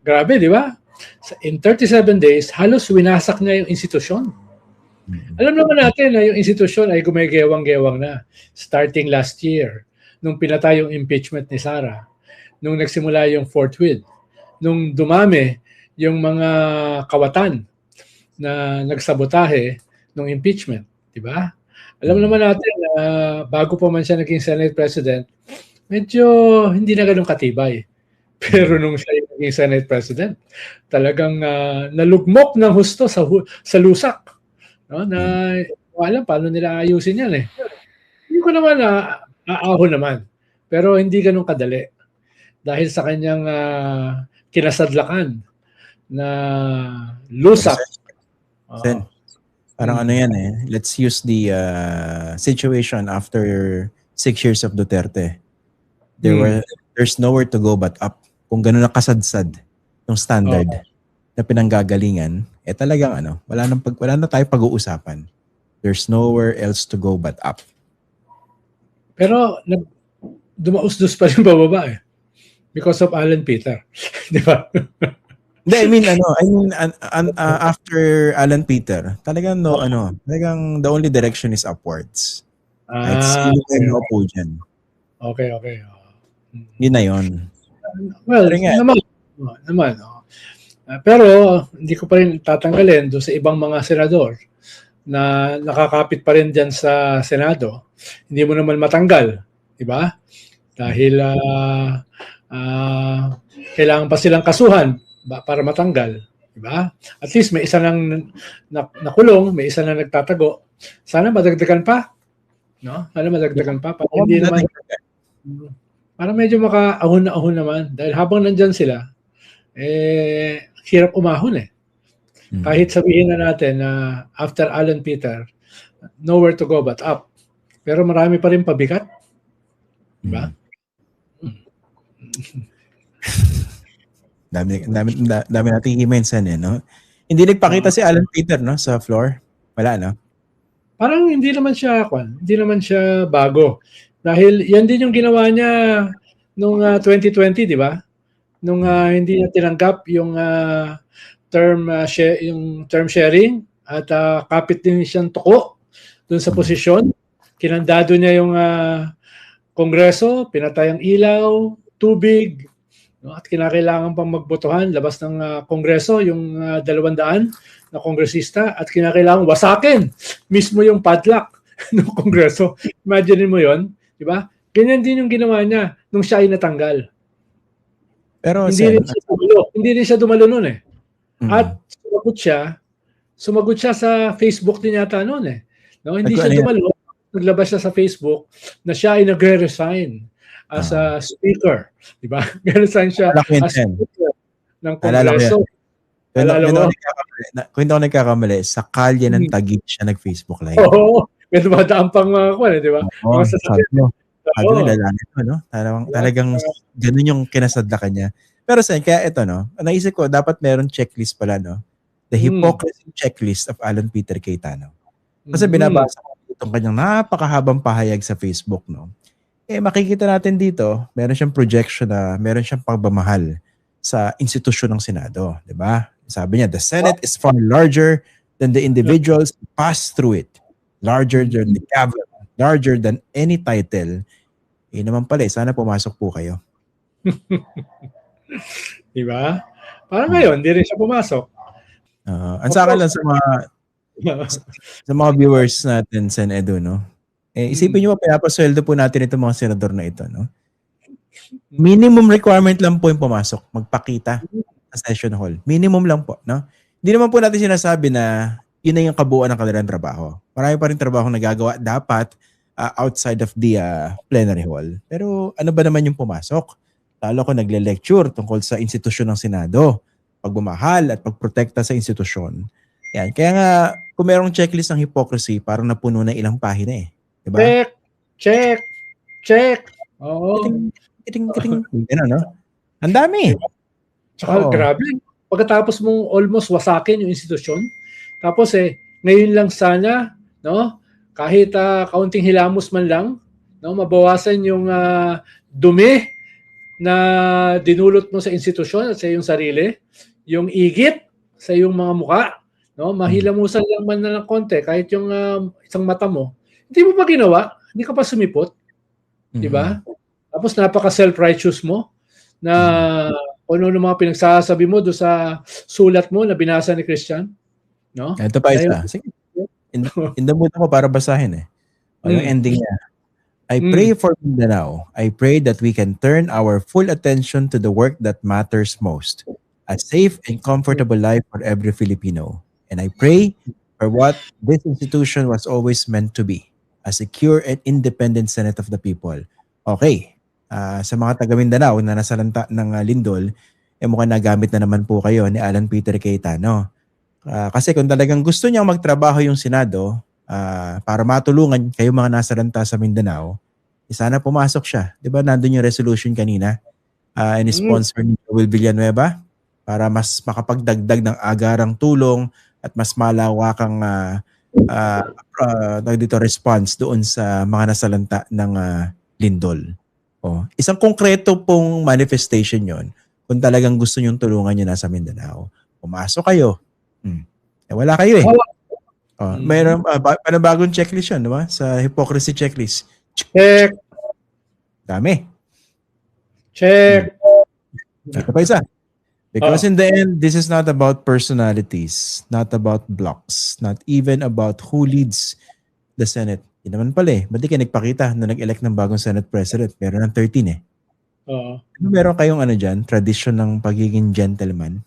Grabe, di ba? In 37 days, halos winasak niya yung institusyon. Alam naman natin na yung institusyon ay gumagewang-gewang na. Starting last year, nung pinatay yung impeachment ni Sara, nung nagsimula yung fourth wheel, nung dumami yung mga kawatan na nagsabotahe ng impeachment, di ba? Alam naman natin na bago pa man siya naging Senate President, medyo hindi na ganun katibay. Pero nung siya yung naging Senate President, talagang nalugmok ng husto sa lusak. No? Na alam paano nila ayusin yan eh. Hindi ko naman aahon naman. Pero hindi ganun kadali. Dahil sa kanyang kinasadlakan na lusak. Sen, parang ano yan eh. Let's use the situation after 6 years of Duterte. There's nowhere to go but up. Kung gano'n na kasadsad ng standard na pinanggagalingan, talagang wala na tayo pag-uusapan. There's nowhere else to go but up. Pero dumausdos pa rin bababa eh. Because of Alan Peter. Di ba? Hindi, I mean after Alan Peter, talagang talagang the only direction is upwards. Okay. Yun na yun. Well, naman. Pero hindi ko pa rin tatanggalin doon sa ibang mga senador na nakakapit pa rin dyan sa Senado. Hindi mo naman matanggal, di ba? Dahil kailangan pa silang kasuhan para matanggal, di ba? At least may isa nang nakulong, may isa nang nagtatago. Sana madagdagan pa, no? Sana madagdagan pa para hindi naman para medyo makaahon na ahon naman dahil habang nandyan sila hirap umahon eh. Kahit sabihin na natin na after Alan Peter nowhere to go but up. Pero marami pa rin pabigat. Di ba? Dami nating i-mention no? Hindi nagpakita si Alan Peter no sa floor. Wala no? Parang hindi naman siya bago. Dahil yan din yung ginawa niya nung 2020, di ba? Nung hindi niya tinanggap yung term sharing at kapit din siyang tuko doon sa posisyon. Kinandado niya yung Kongreso, pinatay ang ilaw, tubig, no? At kinakailangan pang magbotohan labas ng Kongreso yung 200 na kongresista at kinakailangan wasakin mismo yung padlock ng Kongreso. Imagine mo yon, di ba? Ganyan din yung ginawa niya nung siya ay natanggal. Pero hindi rin siya dumalo noon eh. At sumagot siya sa Facebook din yata noon eh. No, hindi siya dumalo. Naglabas siya sa Facebook na siya ay nagre-resign as a speaker, di ba? Nagre-resign siya as speaker ng Kongreso. Kung hindi ako nagkakamali, sa kalye ng Taguig siya nag-Facebook live. Oo. May dumadaan pang di ba? Talagang ganun yung kinasadlakan niya. Pero kaya ito, no? Naisip ko, dapat meron checklist pala, no? The hypocrisy checklist of Alan Peter Cayetano. Kasi binabasa ko itong kanyang napakahabang pahayag sa Facebook, no? Makikita natin dito, meron siyang projection na meron siyang pagmamahal sa institusyon ng Senado, di ba? Sabi niya, the Senate is far larger than the individuals who pass through it. Larger than the cabinet, larger than any title. Naman pala, sana pumasok po kayo. Di ba? Parang ngayon, hindi rin siya pumasok. Ang sa akin lang sa mga viewers natin, Sen Edu, no? Isipin nyo pa, pinapasweldo po natin itong mga senador na ito, no? Minimum requirement lang po yung pumasok, magpakita sa session hall. Minimum lang po, no? Hindi naman po natin sinasabi na yun na yung kabuuan ng kanilang trabaho. Marami pa rin trabaho nagagawa dapat outside of the plenary hall. Pero ano ba naman yung pumasok? Talo ko nagle-lecture tungkol sa institusyon ng Senado, pagmamahal at pagprotekta sa institusyon. Yan. Kaya nga, kung merong checklist ng hypocrisy, parang napuno na ilang pahina eh. Diba? Check. Oo. No? Ang dami. Tsaka grabe. Pagkatapos mong almost wasakin yung institusyon, tapos ngayon lang sana, no? Kahit kaunting hilamos man lang, no, mabawasan yung dumi na dinulot mo sa institusyon at sa iyong sarili, yung igit sa iyong mga muka, no? Mahilamusan lang man na ng konti, kahit yung isang mata mo, hindi mo pa ginawa, hindi ka pa sumipot, di ba? Tapos napaka self-righteous mo na kung ano mga pinagsasabi mo doon sa sulat mo na binasa ni Christian, no? Ito pa isa. Sige. In the mood ako para basahin eh. O, yung ending niya. I pray for Mindanao. I pray that we can turn our full attention to the work that matters most. A safe and comfortable life for every Filipino. And I pray for what this institution was always meant to be. A secure and independent Senate of the people. Okay. Sa mga taga Mindanao na nasalanta ng Lindol, mukhang nagamit na naman po kayo ni Alan Peter Cayetano. Kasi kung talagang gusto niyang magtrabaho yung Senado para matulungan kayo mga nasalanta sa Mindanao, sana pumasok siya. Di ba nandun yung resolution kanina? And sponsor ni Will Villanueva para mas makapagdagdag ng agarang tulong at mas malawakang response doon sa mga nasalanta ng Lindol. Isang konkreto pong manifestation yon kung talagang gusto nyong tulungan nyo nasa Mindanao. Pumasok kayo. Wala kayo eh. Mayroon panibagong checklist yun, diba? Sa hypocrisy checklist. Check. Dami. Check. Ito pa isa. Because in the end, this is not about personalities, not about blocks, not even about who leads the Senate. Yun naman pala eh. Ba't di kayo nagpakita na nag-elect ng bagong Senate President? Meron ng 13 eh. Meron kayong dyan, tradition ng pagiging gentleman.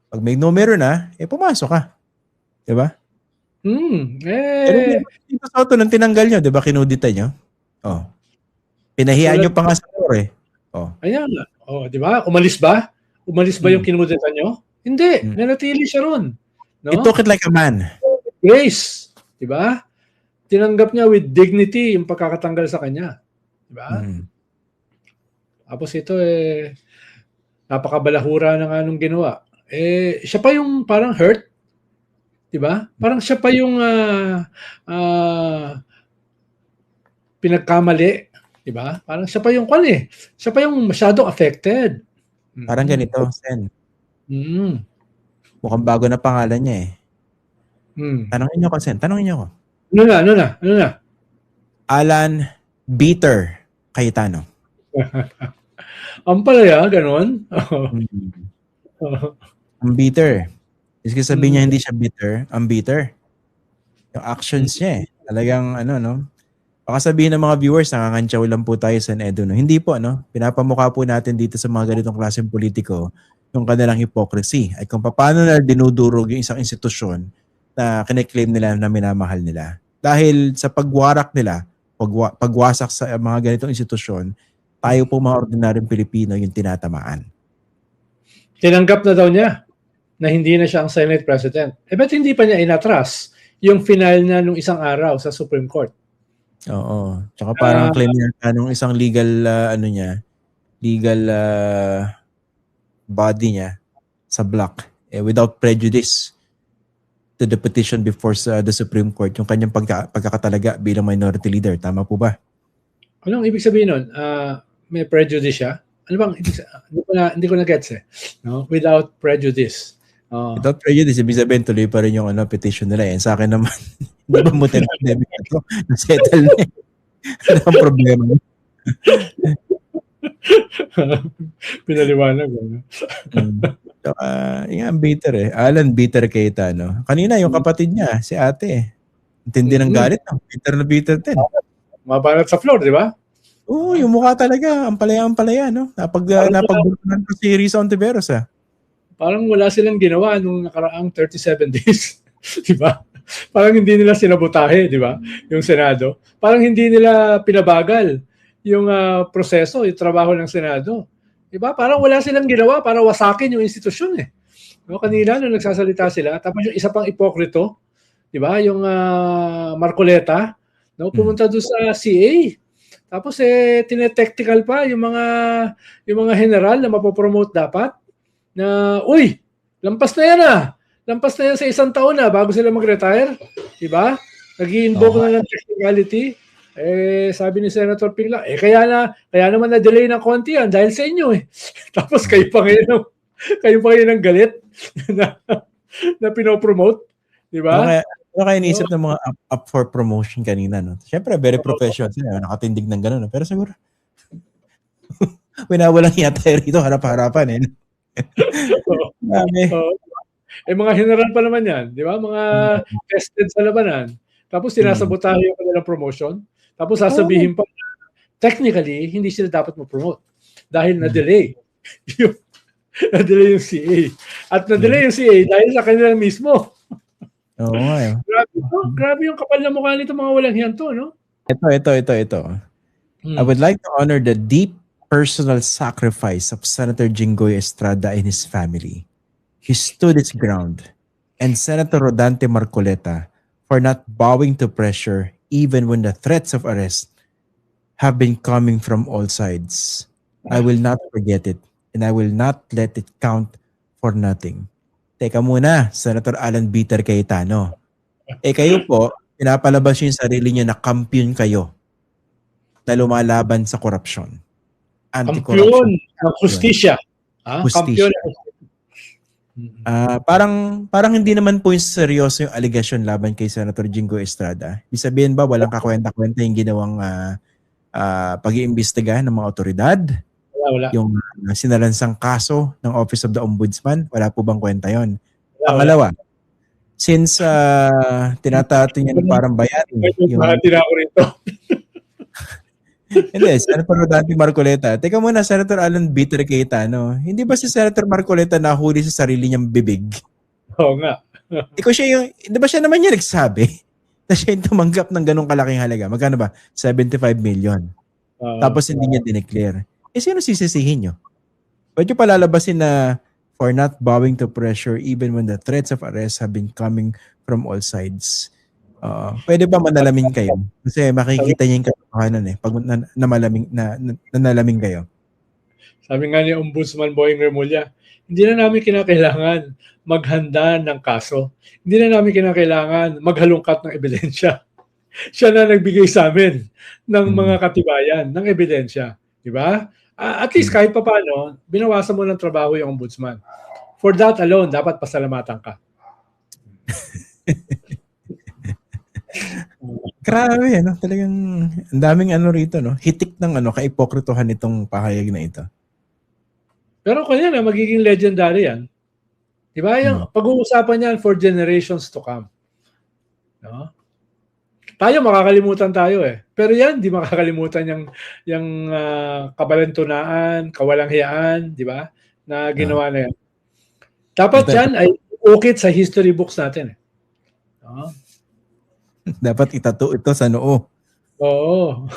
Pag may numero na, pumasok ka. Diba? Dito sa auto nang tinanggal nyo, diba? Kinudita nyo. Pinahiyan nyo pa nga sa floor eh. Ayan. Diba? Umalis ba? Umalis ba yung kinudita nyo? Hindi. Nanatili siya ron. No? It took it like a man. Grace. Diba? Tinanggap niya with dignity yung pagkakatanggal sa kanya. Diba? Tapos ito napakabalahura ng anong ginawa. Siya pa yung parang hurt. Diba? Parang siya pa yung pinagkamali. Diba? Parang siya pa yung siya pa yung masyadong affected. Parang ganito, Sen. Mukhang bago na pangalan niya eh. Tanongin niyo ko, Sen. Tanongin niyo ko. Ano na? Alan Peter Cayetano. Ang palaya, ganon. Ang bitter. Kasi sabihin niya hindi siya bitter, ang bitter. Yung actions niya eh. Talagang baka sabihin ng mga viewers, nakangantsaw lang po tayo sa Edo. No? Hindi po, pinapamukha po natin dito sa mga ganitong klaseng politiko yung kanilang hypocrisy. Ay kung paano na dinudurog yung isang institusyon na kine-claim nila na minamahal nila. Dahil sa pagwarak nila, pagwasak sa mga ganitong institusyon, tayo po mga ordinaryong Pilipino yung tinatamaan. Tinanggap na daw niya na hindi na siya ang Senate President. Ba't hindi pa niya inatras yung final na nung isang araw sa Supreme Court? Oo. Tsaka parang claim niya nung isang legal body niya sa block without prejudice to the petition before the Supreme Court, yung kanyang pagkakatalaga bilang minority leader. Tama po ba? Anong ibig sabihin nun? May prejudice siya? Ano bang hindi ko na gets eh. No? Without prejudice. Without prejudice, ibig sabihin tuloy pa rin yung petition nila. Sa akin naman, hindi ba mo pandemic na ito? Nasettle na eh. Ano ang problema? Pinaliwanag. Yung bitter eh. Alan Peter Cayetano. Kanina yung kapatid niya, si ate eh. Intindi ng galit. Bitter na bitter din. Mabanat sa floor, di ba? Oo, yung mukha talaga. Ang palaya, no? Napagbukunan ko si Risa Ontiveros Parang wala silang ginawa nung nakaraang 37 days. Di ba? Parang hindi nila sinabotahe, di ba? Yung Senado. Parang hindi nila pinabagal yung proseso, yung trabaho ng Senado. Di ba? Parang wala silang ginawa para wasakin yung institusyon eh. No, kanina nung nagsasalita sila, tapos yung isa pang ipokrito, di ba? Yung Marcoleta, no, pumunta doon sa CA. Tapos tinetechnical pa yung mga general na mapopromote dapat na lampas na yan Lampas na yan sa isang taon bago sila mag-retire, di ba? Nag-i-invoke na ng technicality. Sabi ni Senator Ping lang, kaya naman na-delay ng konti yan dahil sa inyo eh. Tapos kayo pa ngayon ng galit na pinopromote, di ba? Ano kaya iniisip ng mga up for promotion kanina, no? Siyempre, very professional sila, nakatindig ng gano'n, no? Pero siguro, winawalang yata rito, harap-harapan eh. Mga general pa naman yan, di ba? Mga tested sa labanan. Tapos sinasabotahe yung kanilang promotion. Tapos sasabihin pa, technically, hindi sila dapat ma-promote dahil na-delay. Na-delay yung CA. At na-delay yung CA dahil sa kanila mismo. Oo nga. Grabe yung kapal na mukha nito, mga walang hiyan to, no? Ito. I would like to honor the deep personal sacrifice of Senator Jinggoy Estrada and his family. He stood his ground. And Senator Rodante Marcoleta for not bowing to pressure even when the threats of arrest have been coming from all sides. I will not forget it and I will not let it count for nothing. Teka muna, Senator Alan Bitter Cayetano. Kayo po, pinapalabas yung sarili niyo na kampiyon kayo na lumalaban sa korupsyon. Kampiyon ng justisya. Kampiyon ng parang hindi naman po yung seryoso yung allegation laban kay Senator Jinggoy Estrada. Ibig sabihin ba walang kakwenta-kwenta yung ginawang pag-iimbestiga ng mga otoridad? Wala. Yung sinalansang kaso ng Office of the Ombudsman, wala po bang kwenta yon? Pangalawa, since tinatato niya ng parang bayani. Ako rito. Hindi, Senator Rodante Marcoleta. Teka muna, Senator Alan Bitter Cayetano. Hindi ba si Senator Marcoleta nahuli sa sarili niyang bibig? Oo nga. Di ba siya naman yung nagsabi na siya yung tumanggap ng ganong kalaking halaga? Magkano ba? 75 million. Tapos hindi niya dineclare. Sino sisisihin niyo? Ba't yung palalabasin na for not bowing to pressure even when the threats of arrest have been coming from all sides? Pwede ba manalamin kayo? Kasi makikita niyo yung katotohanan pag nalamin kayo. Sabi nga ni Ombudsman Boying Remulla, hindi na namin kinakailangan maghanda ng kaso. Hindi na namin kinakailangan maghalungkat ng ebidensya. Siya na nagbigay sa amin ng mga katibayan, ng ebidensya. Di ba? At least kahit pa paano, binawasan mo ng trabaho yung Ombudsman. For that alone, dapat pasalamatan ka. Grabe, no? Talagang ang daming rito, no? Hitik ng kaipokritohan itong pahayag na ito. Pero kanya na magiging legendary yan. Diba? Yung pag-uusapan yan for generations to come. No? Tayo makakalimutan tayo Pero yan, di makakalimutan yung kabalantunaan, kawalanghiyaan, di ba? Na ginawa na yan. Dapat yan ay ukit sa history books natin. No? Dapat itato ito sa noo. Oo.